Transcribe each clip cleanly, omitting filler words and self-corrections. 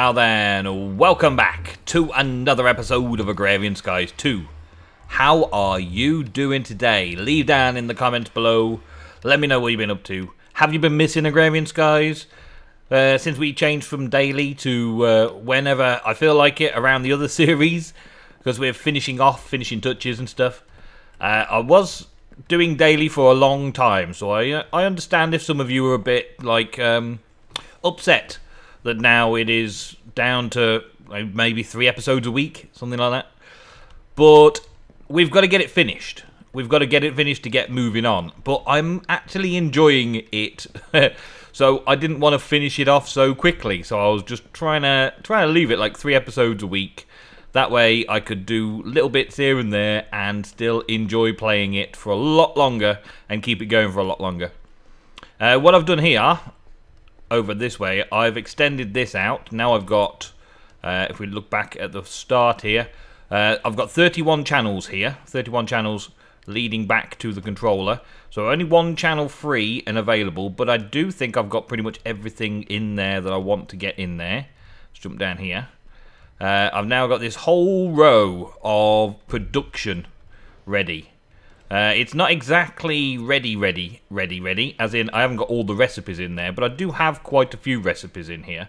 Now then, welcome back to another episode of Agrarian Skies 2. How are you doing today? Leave down in the comments below. Let me know what you've been up to. Have you been missing Agrarian Skies? Since we changed from daily to whenever I feel like it around the other series, because we're finishing touches and stuff. I was doing daily for a long time, so I understand if some of you are a bit like upset that now it is down to maybe 3 episodes a week, something like that. But we've got to get it finished. We've got to get it finished to get moving on. But I'm actually enjoying it. So I didn't want to finish it off so quickly. So I was just trying to leave it like 3 episodes a week. That way I could do little bits here and there and still enjoy playing it for a lot longer and keep it going for a lot longer. What I've done here, over this way, I've extended this out. Now I've got, if we look back at the start here, I've got 31 channels here. 31 channels leading back to the controller. So only one channel free and available, but I do think I've got pretty much everything in there that I want to get in there. Let's jump down here. I've now got this whole row of production ready. It's not exactly ready, as in I haven't got all the recipes in there, but I do have quite a few recipes in here.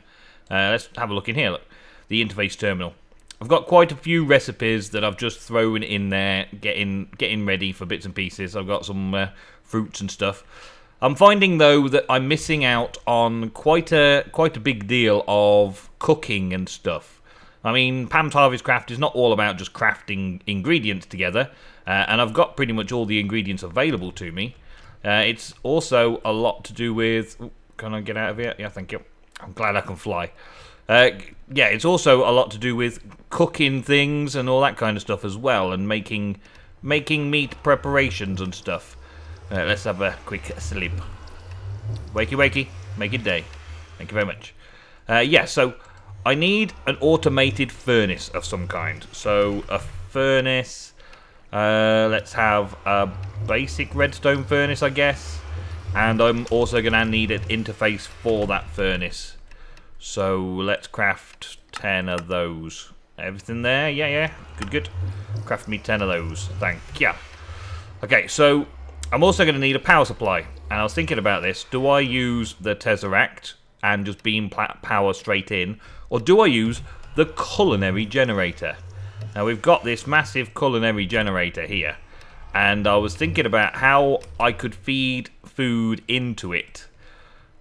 Let's have a look in here. Look, the interface terminal. I've got quite a few recipes that I've just thrown in there, getting ready for bits and pieces. I've got some fruits and stuff. I'm finding though that I'm missing out on quite a big deal of cooking and stuff. I mean, Pam's Harvest Craft is not all about just crafting ingredients together, and I've got pretty much all the ingredients available to me. It's also a lot to do with... Ooh, can I get out of here? Yeah, thank you. I'm glad I can fly. Yeah, it's also a lot to do with cooking things and all that kind of stuff as well, and making meat preparations and stuff. Let's have a quick sleep. Wakey, wakey. Make it day. Thank you very much. Yeah, so... I need an automated furnace of some kind. So, a furnace, let's have a basic redstone furnace, I guess. And I'm also going to need an interface for that furnace. So, let's craft 10 of those. Everything there? Yeah, good. Craft me 10 of those, thank you. Okay, so, I'm also going to need a power supply. And I was thinking about this. Do I use the Tesseract and just beam power straight in? Or do I use the culinary generator? Now we've got this massive culinary generator here, and I was thinking about how I could feed food into it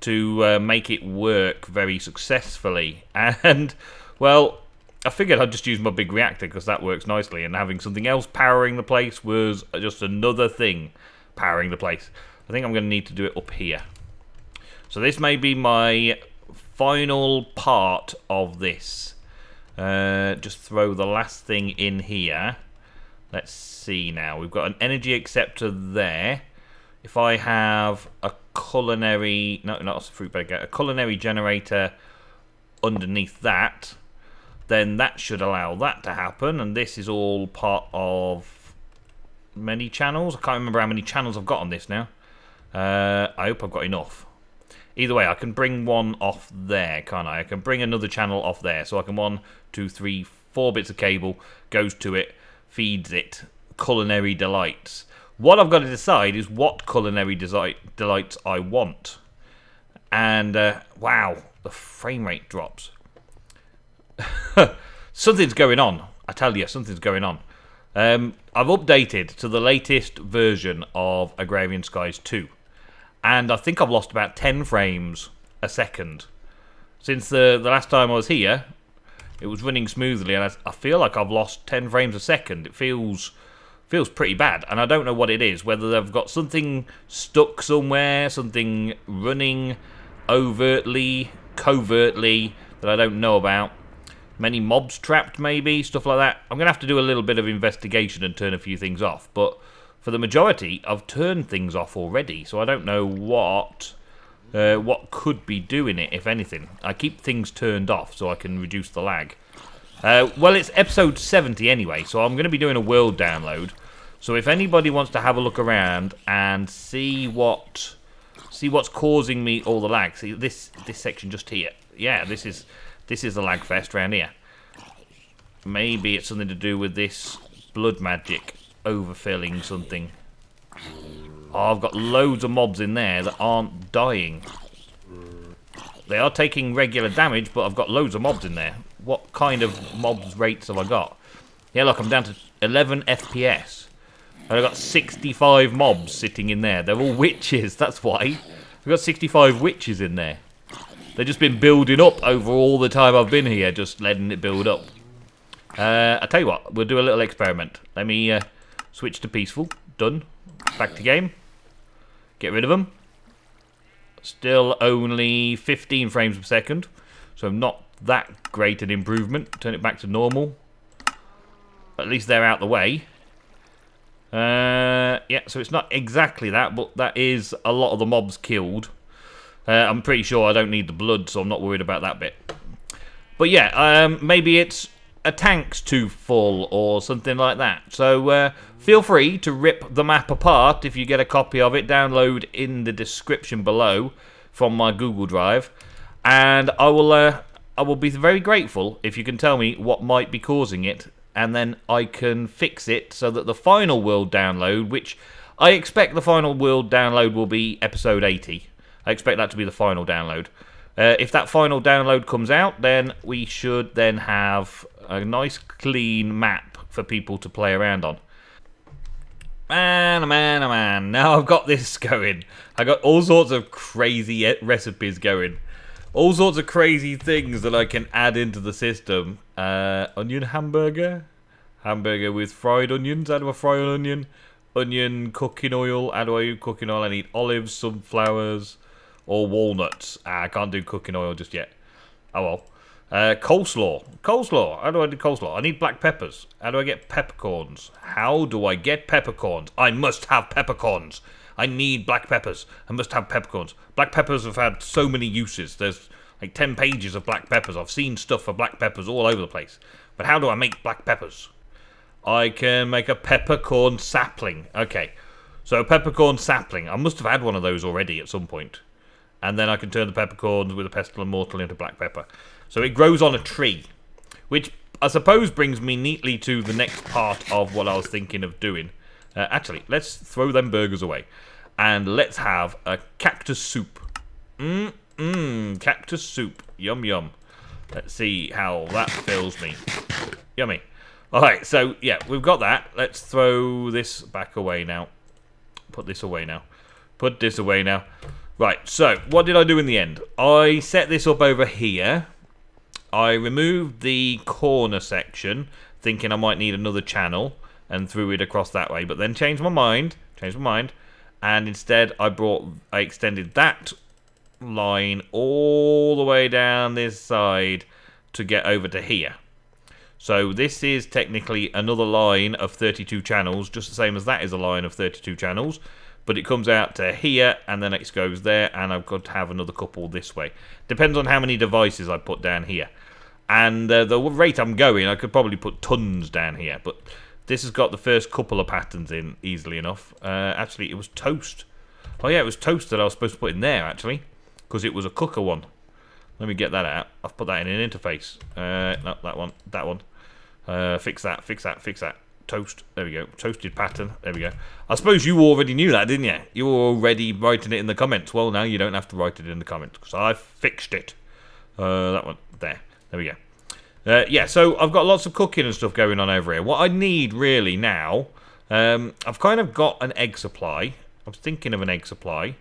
to make it work very successfully. And, well, I figured I'd just use my big reactor because that works nicely, and having something else powering the place was just another thing powering the place. I think I'm going to need to do it up here. So this may be my final part of this. Just throw the last thing in here. Let's see now. We've got an energy acceptor there. If I have a culinary... No, not a fruit baker. A culinary generator underneath that, then that should allow that to happen. And this is all part of many channels. I can't remember how many channels I've got on this now. I hope I've got enough. Either way, I can bring one off there, can't I? I can bring another channel off there. So I can 1, 2, 3, 4 bits of cable, goes to it, feeds it. Culinary delights. What I've got to decide is what culinary delights I want. And, wow, the frame rate drops. Something's going on. I tell you, something's going on. I've updated to the latest version of Agrarian Skies 2. And I think I've lost about 10 frames a second. Since the last time I was here, it was running smoothly, and I feel like I've lost 10 frames a second. It feels pretty bad, and I don't know what it is. Whether they've got something stuck somewhere, something running overtly, covertly, that I don't know about. Many mobs trapped, maybe, stuff like that. I'm going to have to do a little bit of investigation and turn a few things off, but... For the majority, I've turned things off already, so I don't know what could be doing it, if anything. I keep things turned off so I can reduce the lag. Well, it's episode 70 anyway, so I'm going to be doing a world download. So if anybody wants to have a look around and see what's causing me all the lag. See this section just here. Yeah, this is This is a lag fest around here. Maybe it's something to do with this blood magic overfilling something. Oh, I've got loads of mobs in there that aren't dying. They are taking regular damage, but I've got loads of mobs in there. What kind of mobs rates have I got? Yeah, look, I'm down to 11 FPS. And I've got 65 mobs sitting in there. They're all witches, that's why. I've got 65 witches in there. They've just been building up over all the time I've been here, just letting it build up. I'll tell you what, we'll do a little experiment. Let me switch to peaceful. Done. Back to game. Get rid of them. Still only 15 frames per second. So not that great an improvement. Turn it back to normal. At least they're out the way. Yeah, so it's not exactly that, but that is a lot of the mobs killed. I'm pretty sure I don't need the blood, so I'm not worried about that bit. But yeah, maybe it's a tank's too full or something like that. So feel free to rip the map apart if you get a copy of it. Download in the description below from my Google Drive, and I will be very grateful if you can tell me what might be causing it, and then I can fix it so that the final world download, which I expect the final world download will be episode 80. I expect that to be the final download. If that final download comes out, then we should then have a nice clean map for people to play around on. Man, oh man, oh man. Now I've got this going. I got all sorts of crazy recipes going. All sorts of crazy things that I can add into the system. Onion hamburger. Hamburger with fried onions. How do I fry an onion? Onion cooking oil. How do I use cooking oil? I need olives, sunflowers, or walnuts. I can't do cooking oil just yet. Oh well. Coleslaw. Coleslaw. How do I do coleslaw? I need black peppers. How do I get peppercorns? How do I get peppercorns? I must have peppercorns. I need black peppers. I must have peppercorns. Black peppers have had so many uses. There's like 10 pages of black peppers. I've seen stuff for black peppers all over the place. But how do I make black peppers? I can make a peppercorn sapling. Okay. So a peppercorn sapling. I must have had one of those already at some point. And then I can turn the peppercorns with a pestle and mortar into black pepper. So it grows on a tree. Which I suppose brings me neatly to the next part of what I was thinking of doing. Actually, let's throw them burgers away. And let's have a cactus soup. Cactus soup. Yum, yum. Let's see how that fills me. Yummy. Alright, so, yeah, we've got that. Let's throw this back away now. Put this away now. Put this away now. Right, so, what did I do in the end? I set this up over here. I removed the corner section, thinking I might need another channel, and threw it across that way, but then changed my mind, and instead I extended that line all the way down this side to get over to here. So this is technically another line of 32 channels, just the same as that is a line of 32 channels, but it comes out to here, and then it goes there, and I've got to have another couple this way. Depends on how many devices I put down here. And the rate I'm going, I could probably put tons down here, but this has got the first couple of patterns in easily enough. Actually, it was toast. Oh yeah, it was toast that I was supposed to put in there, actually, because it was a cooker one. Let me get that out. I've put that in an interface. No, that one. Fix that. Toast. There we go. Toasted pattern. There we go. I suppose you already knew that, didn't you? You were already writing it in the comments. Well, now you don't have to write it in the comments, because I fixed it. That one. There we go. Yeah, so I've got lots of cooking and stuff going on over here. What I need really now, I've kind of got an egg supply. I was thinking of an egg supply.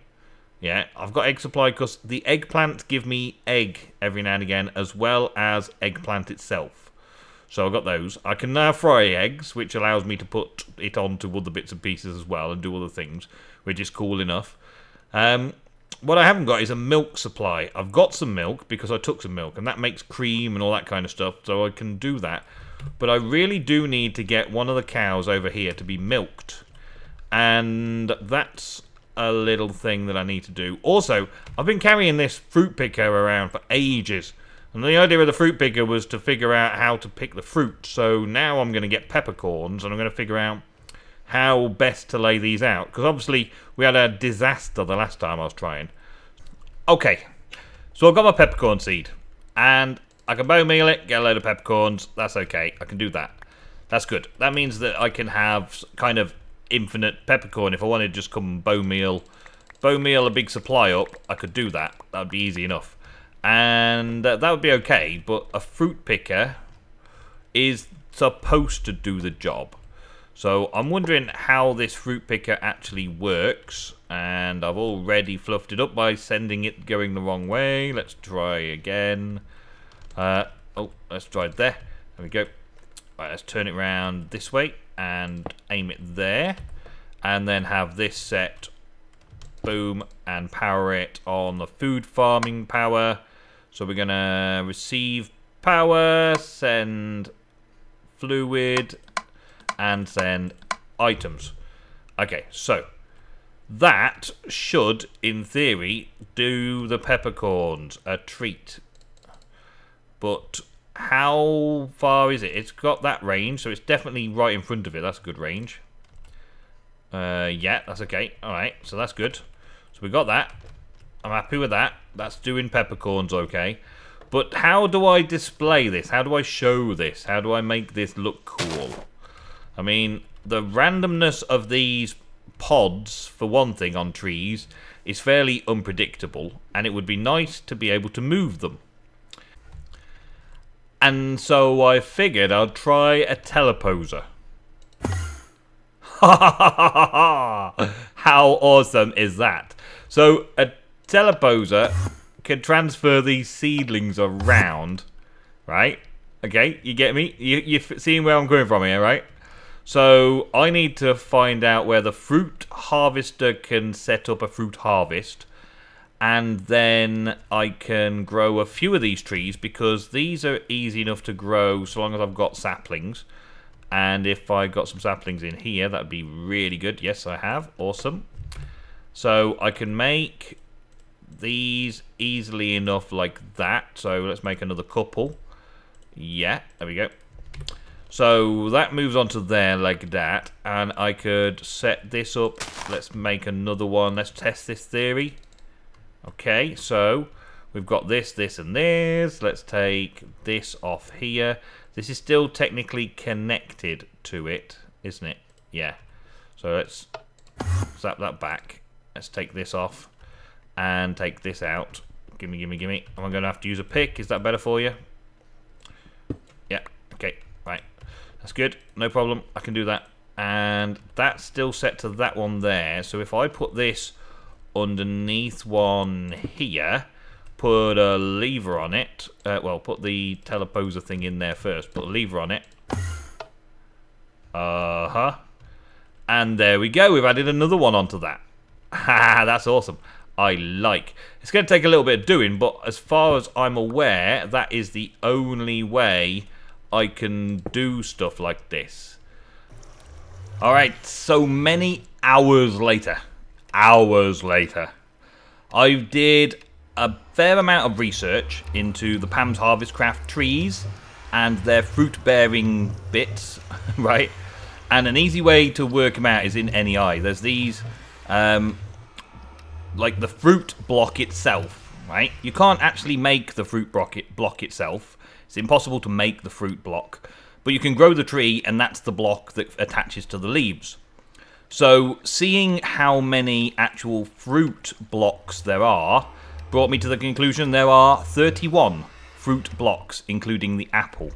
Yeah, I've got egg supply because the eggplant give me egg every now and again, as well as eggplant itself. So I've got those. I can now fry eggs, which allows me to put it onto other bits and pieces as well and do other things, which is cool enough. What I haven't got is a milk supply. I've got some milk because I took some milk, and that makes cream and all that kind of stuff, so I can do that. But I really do need to get one of the cows over here to be milked. And that's a little thing that I need to do. Also, I've been carrying this fruit picker around for ages. And the idea of the fruit picker was to figure out how to pick the fruit. So now I'm going to get peppercorns, and I'm going to figure out how best to lay these out. Because obviously we had a disaster the last time I was trying. Okay, so I've got my peppercorn seed. And I can bone meal it, get a load of peppercorns. That's okay. I can do that. That's good. That means that I can have kind of infinite peppercorn. If I wanted to just come bone meal a big supply up, I could do that. That would be easy enough. And that would be okay, but a fruit picker is supposed to do the job. So I'm wondering how this fruit picker actually works, and I've already fluffed it up by sending it going the wrong way. Let's try again. Oh, let's try it there. There we go. Right, let's turn it around this way and aim it there, and then have this set, boom, and power it on the food farming power. So we're gonna receive power, send fluid, and send items. Okay, so that should, in theory, do the peppercorns a treat. But how far is it? It's got that range, so it's definitely right in front of it. That's a good range. Yeah, that's okay. Alright, so that's good. So we got that. I'm happy with that. That's doing peppercorns okay. But how do I display this? How do I show this? How do I make this look cool? I mean, the randomness of these pods, for one thing, on trees, is fairly unpredictable, and it would be nice to be able to move them. And so I figured I'd try a teleposer. How awesome is that? So a teleposer can transfer these seedlings around, right? Okay, you get me? You're seeing where I'm coming from here, right? So I need to find out where the fruit harvester can set up a fruit harvest, and then I can grow a few of these trees, because these are easy enough to grow so long as I've got saplings. And if I got some saplings in here, that'd be really good. Yes, I have. Awesome. So I can make these easily enough like that. So let's make another couple. Yeah, there we go. So that moves on to there like that, and I could set this up. Let's make another one. Let's test this theory. Okay, so we've got this, this, and this. Let's take this off here. This is still technically connected to it, isn't it? Yeah. So let's zap that back. Let's take this off and take this out. Gimme, gimme, gimme. Am I going to have to use a pick? Is that better for you? Yeah, okay, right. That's good, no problem. I can do that. And that's still set to that one there. So if I put this underneath one here, put a lever on it. Well, put the teleposer thing in there first. Put a lever on it. And there we go. We've added another one onto that. Ha! That's awesome. I like. It's going to take a little bit of doing, but as far as I'm aware, that is the only way I can do stuff like this. Alright, so many hours later. I did a fair amount of research into the Pam's Harvest Craft trees and their fruit-bearing bits, right? And an easy way to work them out is in NEI. There's these, like the fruit block itself, right? You can't actually make the fruit block itself. It's impossible to make the fruit block. But you can grow the tree, and that's the block that attaches to the leaves. So seeing how many actual fruit blocks there are brought me to the conclusion there are 31 fruit blocks, including the apple.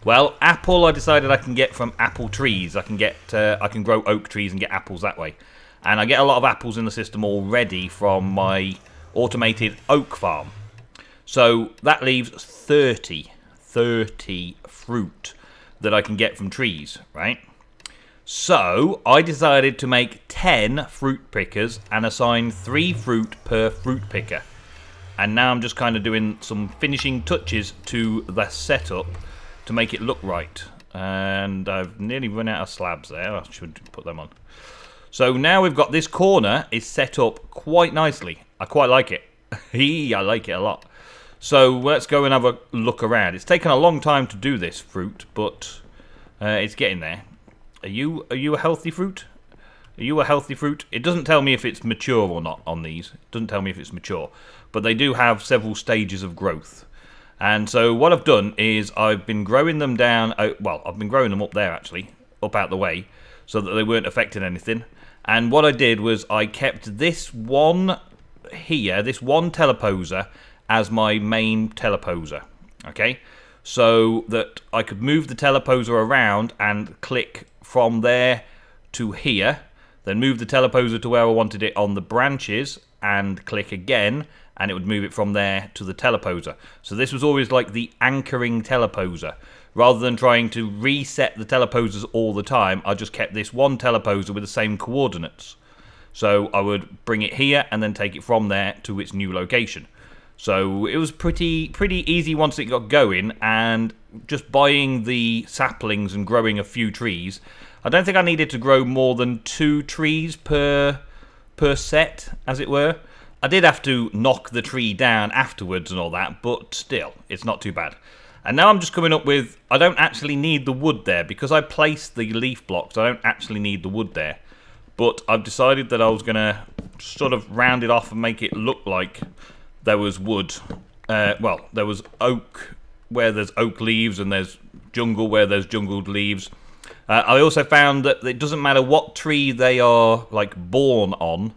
Well, apple I decided I can get from apple trees. I can grow oak trees and get apples that way. And I get a lot of apples in the system already from my automated oak farm. So that leaves 30 fruit that I can get from trees, right? So I decided to make 10 fruit pickers and assign 3 fruit per fruit picker. And now I'm just kind of doing some finishing touches to the setup to make it look right. And I've nearly run out of slabs there. I should put them on. So now we've got this corner is set up quite nicely. I quite like it. I like it a lot. So let's go and have a look around. It's taken a long time to do this fruit, but it's getting there. Are you a healthy fruit? Are you a healthy fruit? It doesn't tell me if it's mature or not on these. It doesn't tell me if it's mature. But they do have several stages of growth. And so what I've done is I've been growing them down, well, I've been growing them up there actually, up out the way, so that they weren't affecting anything. And what I did was I kept this one here, this one teleposer, as my main teleposer, okay? So that I could move the teleposer around and click from there to here, then move the teleposer to where I wanted it on the branches and click again, and it would move it from there to the teleposer. So this was always like the anchoring teleposer. Rather than trying to reset the teleposers all the time, I just kept this one teleposer with the same coordinates. So I would bring it here and then take it from there to its new location. So it was pretty easy once it got going, and just buying the saplings and growing a few trees. I don't think I needed to grow more than 2 trees per set, as it were. I did have to knock the tree down afterwards and all that, but still, it's not too bad. And now I'm just coming up with, I don't actually need the wood there, because I placed the leaf blocks, I don't actually need the wood there. But I've decided that I was going to sort of round it off and make it look like there was wood. Well, there was oak where there's oak leaves, and there's jungle where there's jungled leaves. I also found that it doesn't matter what tree they are like born on,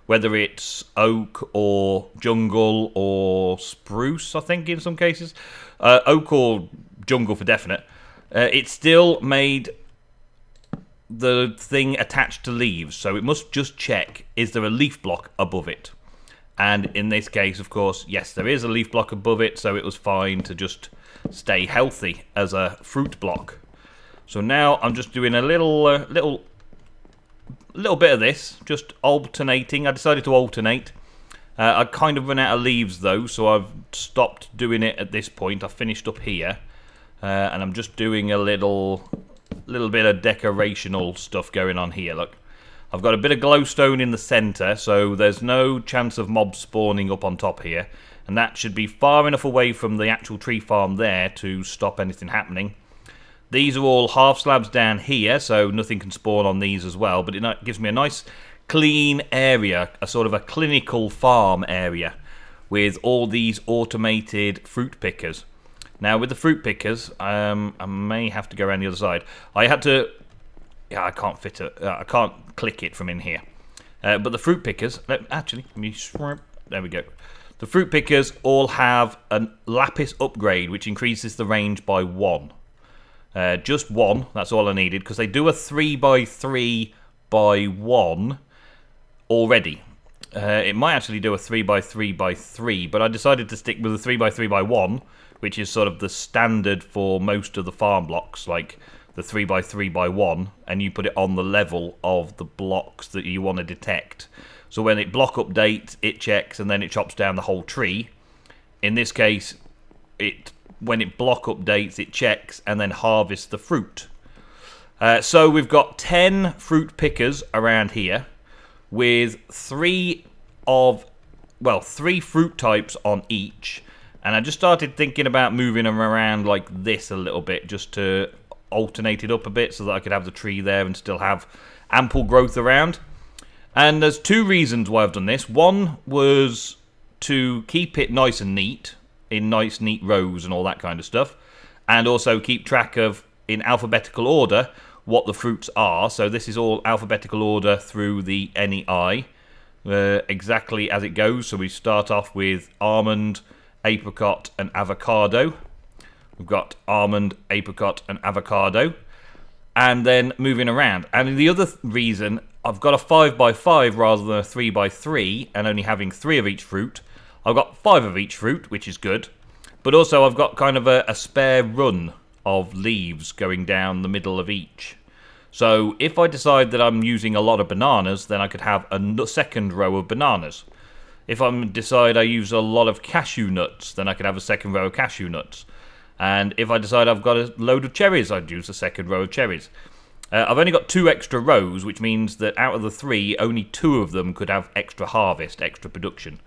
whether it's oak or jungle or spruce, I think in some cases. Oak or jungle for definite. It still made the thing attached to leaves, so it must just check, is there a leaf block above it? And in this case, of course, yes, there is a leaf block above it, so it was fine to just stay healthy as a fruit block. So now I'm just doing a little bit of this, just alternating. I decided to alternate. I kind of run out of leaves though, so I've stopped doing it at this point. I finished up here, and I'm just doing a little bit of decorational stuff going on here. Look, I've got a bit of glowstone in the center, so there's no chance of mobs spawning up on top here, and that should be far enough away from the actual tree farm there to stop anything happening. These are all half slabs down here, so nothing can spawn on these as well, but it gives me a nice clean area, a sort of a clinical farm area with all these automated fruit pickers. Now with the fruit pickers, I may have to go around the other side. I had to, yeah, I can't fit it, I can't click it from in here. But the fruit pickers, actually, let me, there we go. The fruit pickers all have a lapis upgrade, which increases the range by 1. Just 1, that's all I needed, because they do a 3x3 by 1 already. It might actually do a 3x3 by 3, but I decided to stick with a 3x3 by 1, which is sort of the standard for most of the farm blocks, like the 3x3 by 1, and you put it on the level of the blocks that you want to detect. So when it block updates, it checks, and then it chops down the whole tree. In this case, when it block updates, it checks and then harvests the fruit. So we've got 10 fruit pickers around here, with 3 fruit types on each. And I just started thinking about moving them around like this a little bit, just to alternate it up a bit so that I could have the tree there and still have ample growth around. And there's 2 reasons why I've done this. One was to keep it nice and neat, in nice neat rows and all that kind of stuff, and also keep track of, in alphabetical order, what the fruits are. So this is all alphabetical order through the NEI, exactly as it goes. So we start off with almond, apricot and avocado. We've got almond, apricot and avocado, and then moving around. And the other reason, I've got a 5x5 rather than a 3x3, and only having 3 of each fruit. I've got 5 of each fruit, which is good, but also I've got kind of a spare run of leaves going down the middle of each. So if I decide that I'm using a lot of bananas, then I could have a second row of bananas. If I decide I use a lot of cashew nuts, then I could have a second row of cashew nuts. And if I decide I've got a load of cherries, I'd use a second row of cherries. I've only got 2 extra rows, which means that out of the 3, only 2 of them could have extra harvest, extra production.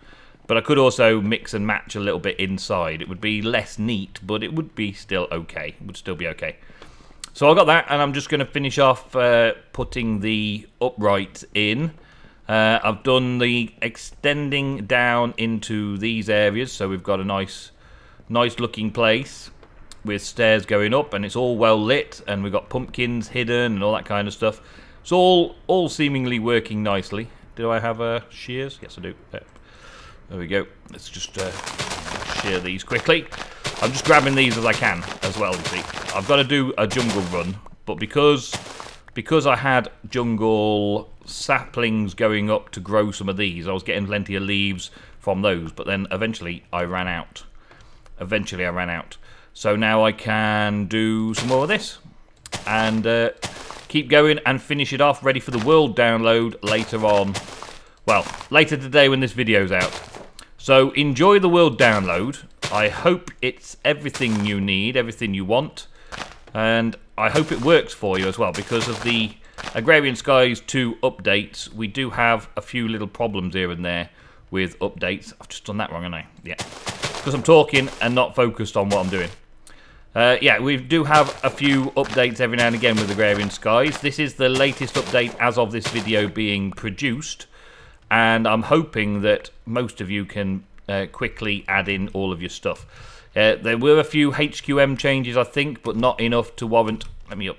But I could also mix and match a little bit inside. It would be less neat, but it would be still okay. It would still be okay. So I got that, and I'm just going to finish off putting the upright in. I've done the extending down into these areas, so we've got a nice nice looking place with stairs going up, and it's all well lit, and we've got pumpkins hidden and all that kind of stuff. It's all seemingly working nicely. Do I have shears? Yes, I do. There we go. Let's just shear these quickly. I'm just grabbing these as I can as well, you see. I've got to do a jungle run, but because I had jungle saplings going up to grow some of these, I was getting plenty of leaves from those, but then eventually I ran out. So now I can do some more of this and keep going and finish it off, ready for the world download later on. Well, later today when this video's out. So enjoy the world download. I hope it's everything you need, everything you want, and I hope it works for you as well, because of the Agrarian Skies 2 updates. We do have a few little problems here and there with updates. I've just done that wrong, haven't I? Yeah, because I'm talking and not focused on what I'm doing. Yeah, we do have a few updates every now and again with Agrarian Skies. This is the latest update as of this video being produced, and I'm hoping that most of you can quickly add in all of your stuff. There were a few HQM changes, I think, but not enough to warrant... Let me up.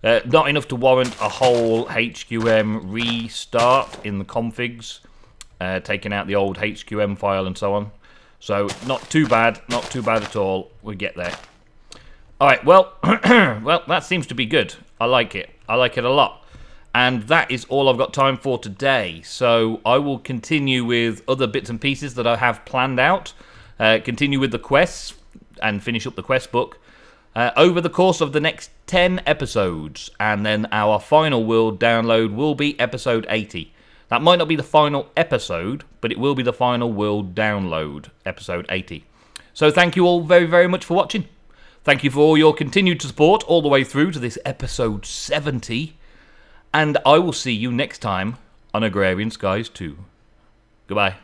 Not enough to warrant a whole HQM restart in the configs, taking out the old HQM file and so on. So not too bad at all. We get there. All right, well, well, that seems to be good. I like it. I like it a lot. And that is all I've got time for today. So I will continue with other bits and pieces that I have planned out. Continue with the quests and finish up the quest book over the course of the next 10 episodes. And then our final world download will be episode 80. That might not be the final episode, but it will be the final world download, episode 80. So thank you all very, very much for watching. Thank you for all your continued support all the way through to this episode 70. And I will see you next time on Agrarian Skies 2. Goodbye.